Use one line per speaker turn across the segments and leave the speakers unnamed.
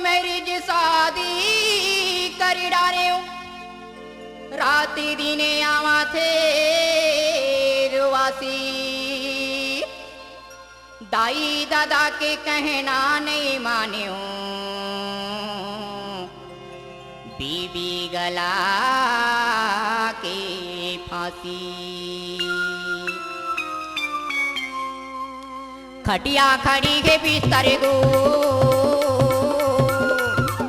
Marriage शादी करी डारे राती दिने आवा थे रुआसी दाई दादा के कहना नहीं मान्यो बीबी गला के फांसी खटिया खड़ी है बिस्तर गोल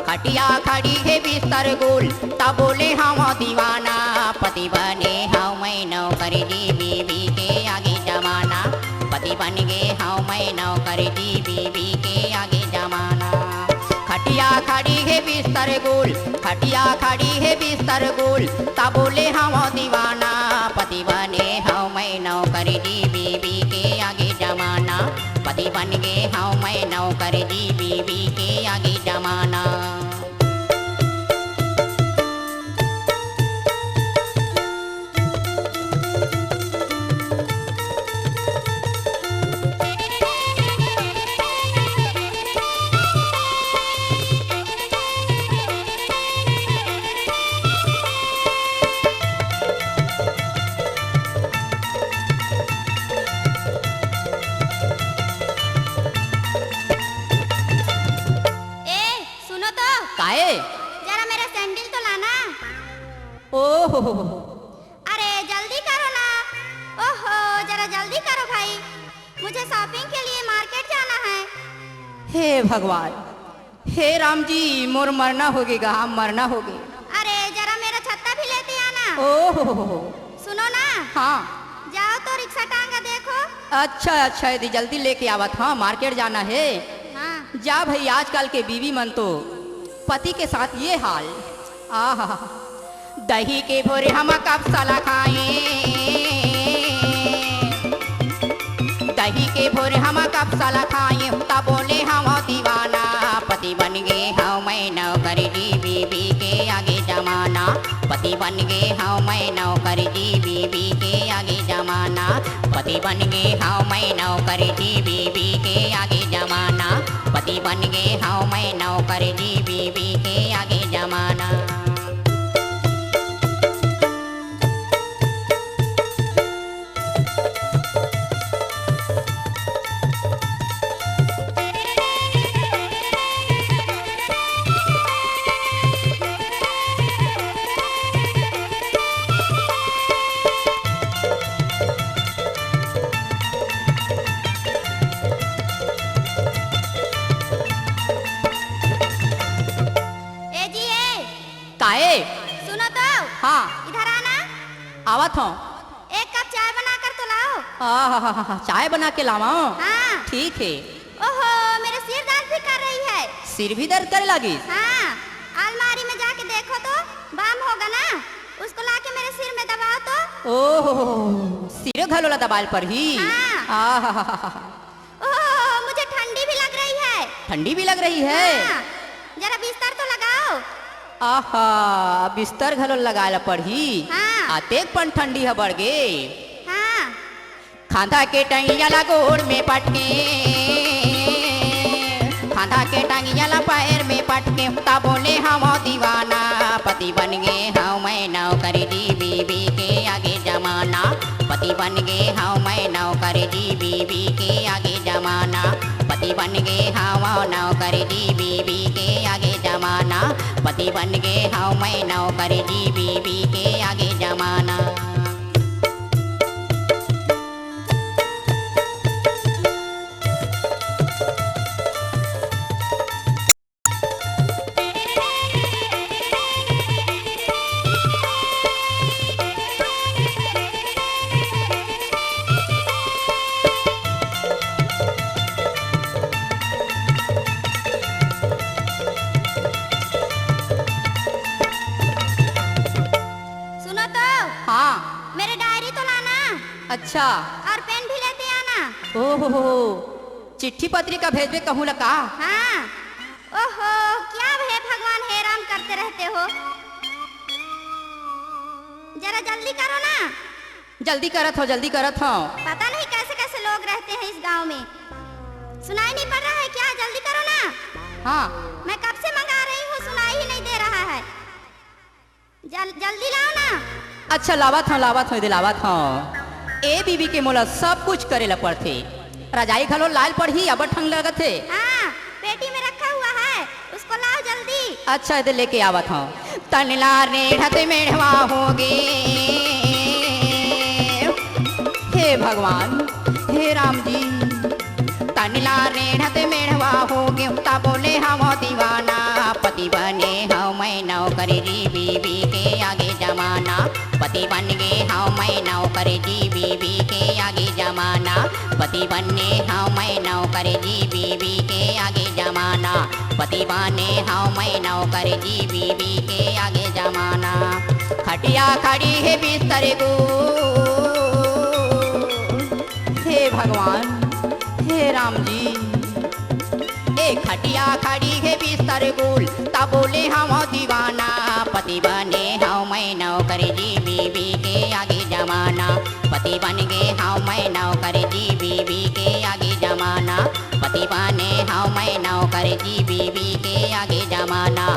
खटिया खड़ी है बिस्तर गोल तब बोले हम दीवाना पति बने हाँ मैं नौकर जी बीबी के आगे जमाना पति बन गए हाँ मैं नौकर जी बीबी के आगे जमाना खटिया खड़ी है बिस्तर गोल खटिया खड़ी है बिस्तर गोल तब बोले हम दीवाना पति बने हाँ मैं नौकर जी बीबी के आगे जमाना पति बन गए हाँ मैं नौकर जी बीबी के आगे जमाना
जरा मेरा सैंडल तो लाना।
ओहो
अरे जल्दी करो ना। ओहो जरा जल्दी करो भाई, मुझे शॉपिंग के लिए मार्केट जाना है।
हे भगवान, हे राम जी, मोर मरना होगेगा, हम मरना होगे।
अरे जरा मेरा छत्ता भी लेते आना।
ओहो
सुनो ना।
हाँ
जाओ तो रिक्शा टांगा देखो।
अच्छा अच्छा यदि जल्दी लेके आवत। हाँ मार्केट जाना है।
हाँ
जा भाई, आजकल के बीवी मन तो पति के साथ ये हाल। आहा दही के भोरे हम कब साला खाए, दही के भोरे हम कब साला खाए, तब बोले हम दीवाना पति बन गए हाँ मैं नौकर जी बीबी के आगे जमाना, पति बन गए हाँ मैं नौकर जी बीबी के आगे जमाना, पति बन गए हाँ मैं नौकर जी बीबी के आगे जमाना, पति बन गए हाँ मैं नौकर जी बीबी के आगे जमाना।
सुनो तो।
हाँ
इधर आना।
आवत हूँ।
एक कप चाय बना कर तो लाओ।
चाय बना के लावा।
हाँ
ठीक है।
ओहो मेरे सिर दर्द भी कर रही है।
सिर भी दर्द करे लगी?
हाँ अलमारी में जाके देखो तो बाम होगा ना, उसको लाके मेरे सिर में दबाओ तो।
ओहो सिर घलोला दबाल पर ही।
हाँ। ओह मुझे ठंडी भी लग रही है।
ठंडी भी लग रही है?
हाँ। जरा बिस्तर तो लगाओ।
आहा बिस्तर घलो लगाला पड़ी।
हाँ।
आतेक पन ठंडी है बढ़ गे।
हाँ।
खांधा के टंगिया ला गोड़ में पटके, खांधा के टंगिया ला पैर में पटके, ता बोले हम दीवाना पति बन गए हाँ मैं नौकर जी बीबी के आगे जमाना, पति बन गए हाँ मैं नौकर जी बीबी के आगे जमाना, पति बन गए हाँ नौकर जी बीबी के आगे जमाना, पति बन गए हाँ मैं नौकर जी बीबी के आगे जमाना। अच्छा
और पेन भी लेते आना।
ओहो चिट्ठी पत्रिका भेजबे कहूँ लका।
हाँ। ओहो क्या हे भगवान हे राम करते रहते हो, जरा जल्दी करो ना।
जल्दी करत हो जल्दी करत हो।
पता नहीं कैसे कैसे लोग रहते हैं इस गांव में, सुनाई नहीं पड़ रहा है क्या? जल्दी करो ना।
हाँ
मैं कब से मंगा रही हूँ, सुनाई ही नहीं दे रहा है। जल्दी लाओ ना।
अच्छा लावत हूँ दिलावत हूँ। ए बीबी के मोला सब कुछ करे ला पड़थे। रजाई घलो लाल पड़ही अब ठंग लगत है।
हाँ पेटी में रखा हुआ है, उसको लाओ जल्दी।
अच्छा इधर लेके आवत हूँ। तनला रेढ़ते मेढ़वा होगे, हे भगवान हे राम जी। तनला रेढ़ते मेढ़वा होगे, ता बोले हम दीवाना, पति बने हम मैं नौकरी जी बीबी के आगे जमाना। पति बन गए हम मैं नौकरी जी बीबी के आगे जमाना। पति बनने हम मैं नौकरी जी बीबी के आगे जमाना। पति बने हम मैं नौकरी जी बीबी के आगे जमाना। खटिया खड़ी है बिस्तर को, हे भगवान हे राम जी। ए खटिया खड़ी है बिस्तर गोल, ता बोले हम दीवाना। पति बने हम मैं नौकरी जी बीबी के आगे जमाना। पति बन गए हम मैं नौकरी जी बीबी के आगे जमाना। पति बने हम मैं नौकरी जी बीबी के आगे जमाना।